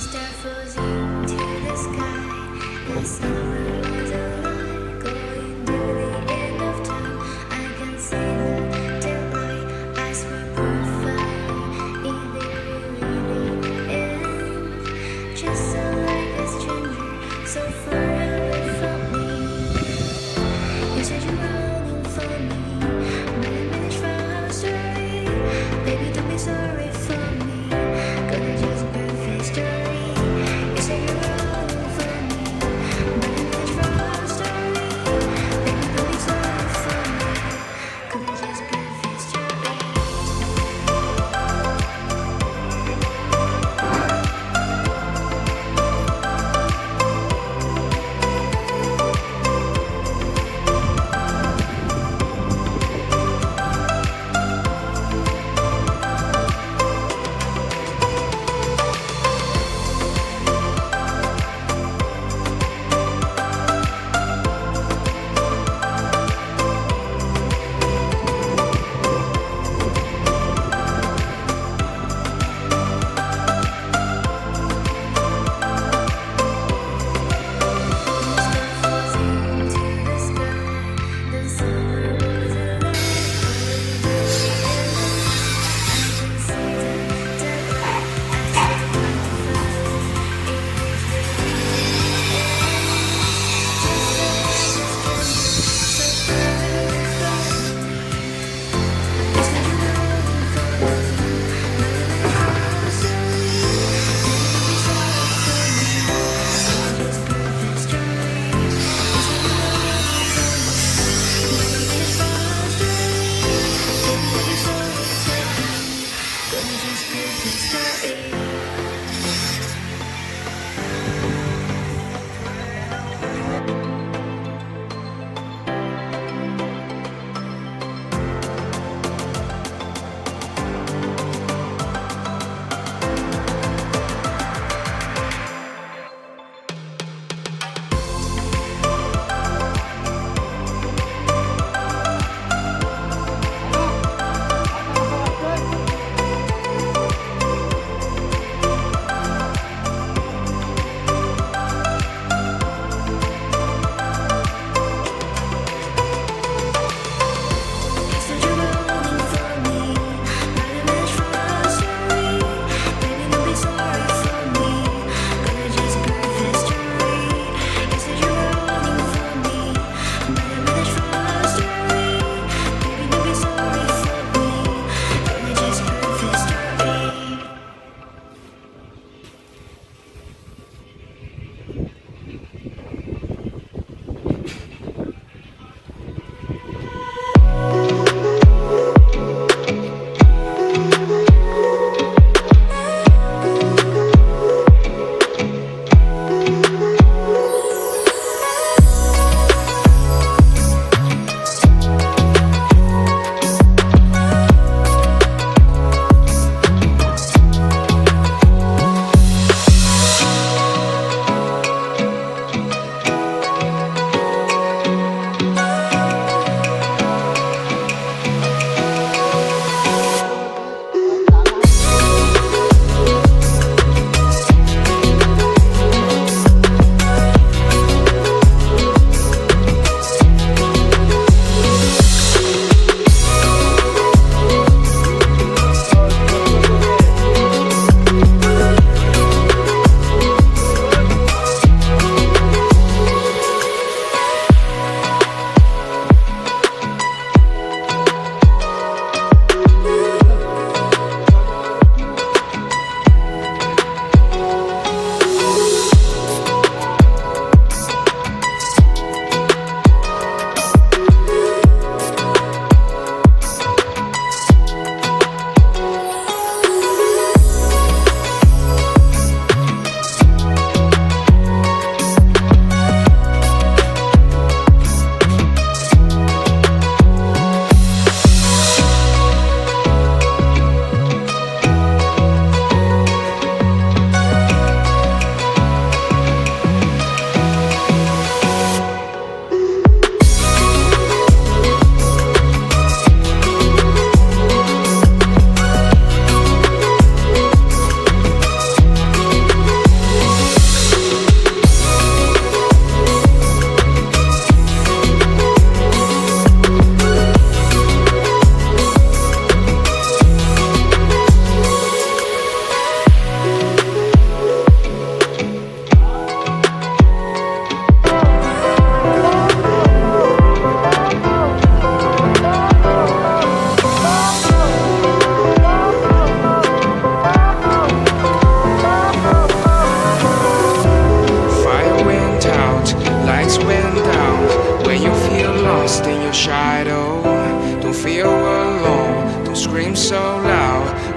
star falls into the sky. The summer was alive, going to the end of time. I can see the daylight. I swear perfectly in the really end. Just so like a stranger, so far away from me. You said you're running for me, but I managed from our story. Baby, don't be sorry for me. Gonna just perfect story. You say you're running for me, but I managed from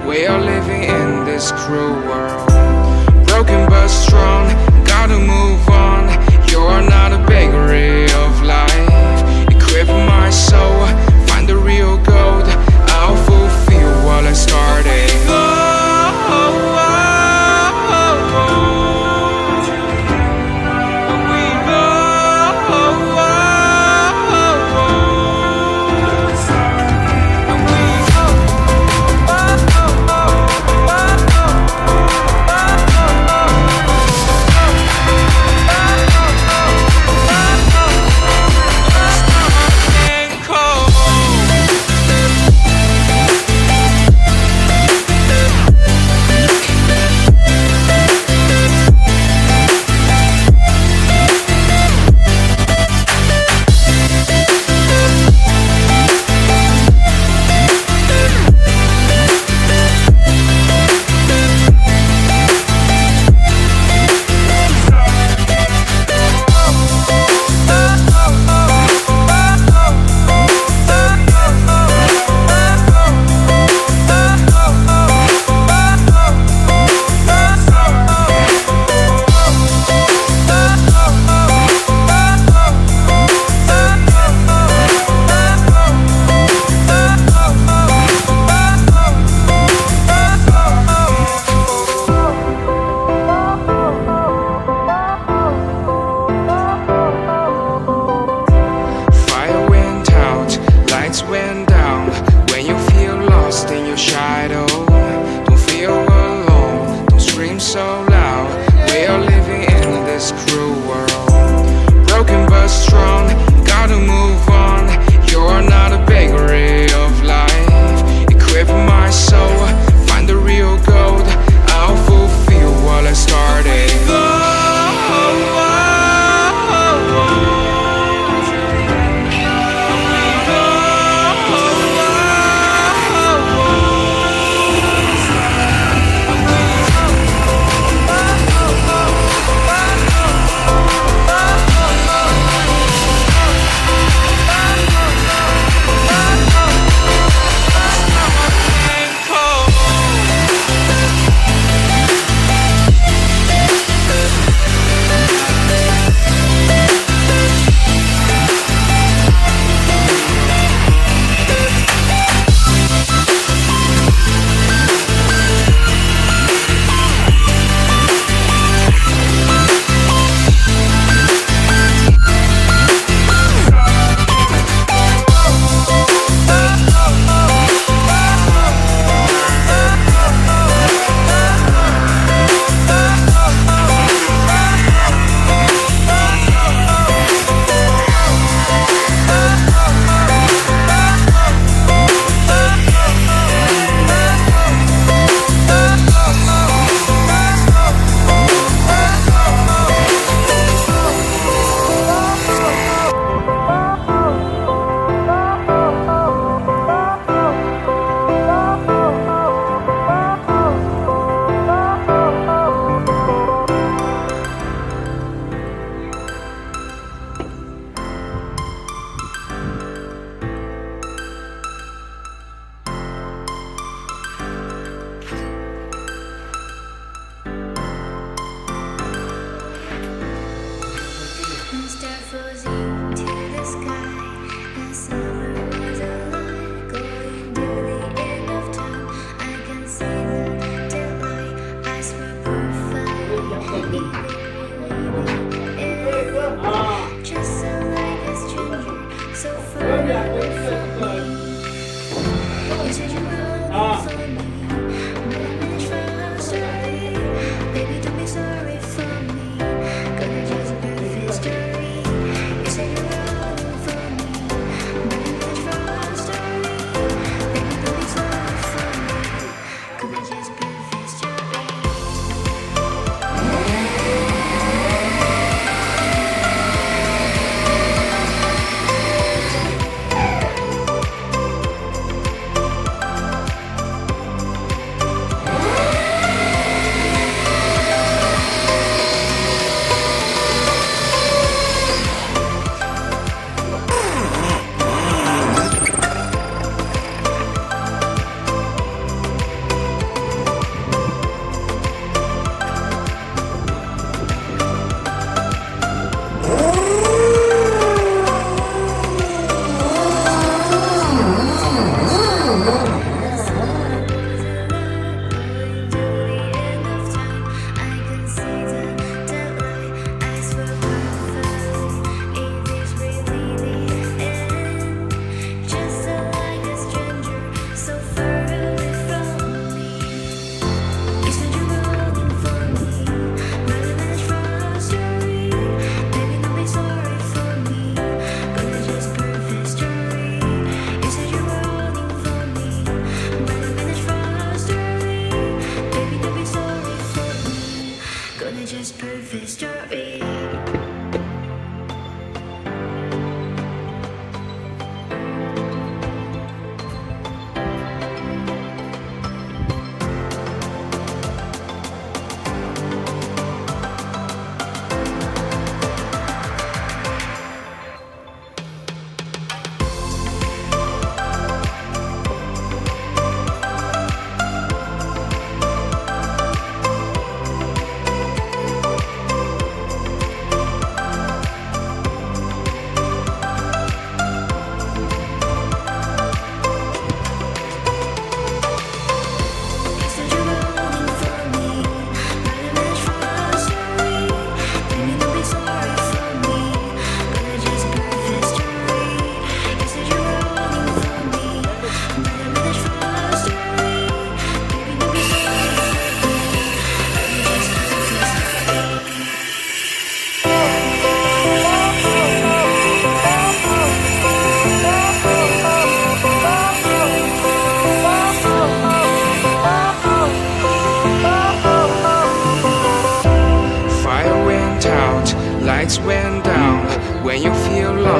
We are living in this cruel world, broken but strong, gotta move on. You're not a bakery of life. Equip my soul, find the real gold. I'll fulfill what I started. Cold.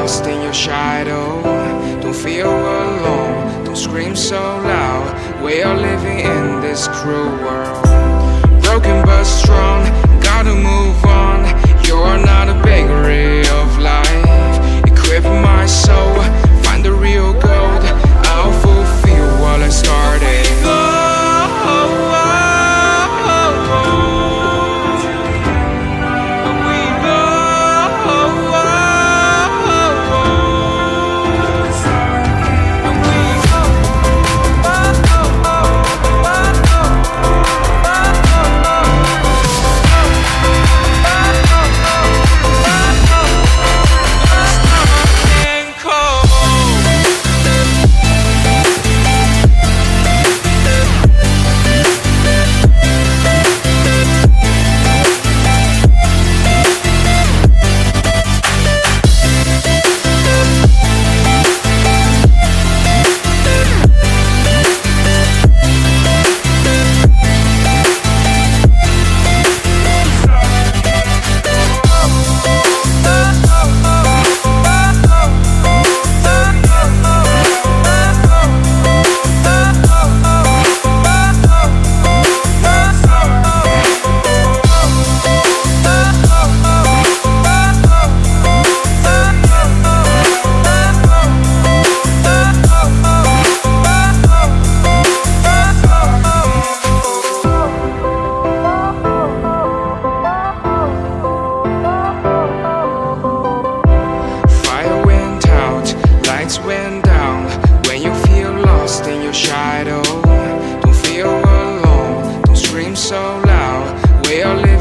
lost in your shadow. Don't feel alone, don't scream so loud. We are living in this cruel world. Broken but strong, gotta move on. You're not a bakery of life. Equip my soul, find the real gold. I'll fulfill what I started. Went down when you feel lost in your shadow. Don't feel alone, don't scream so loud. We are living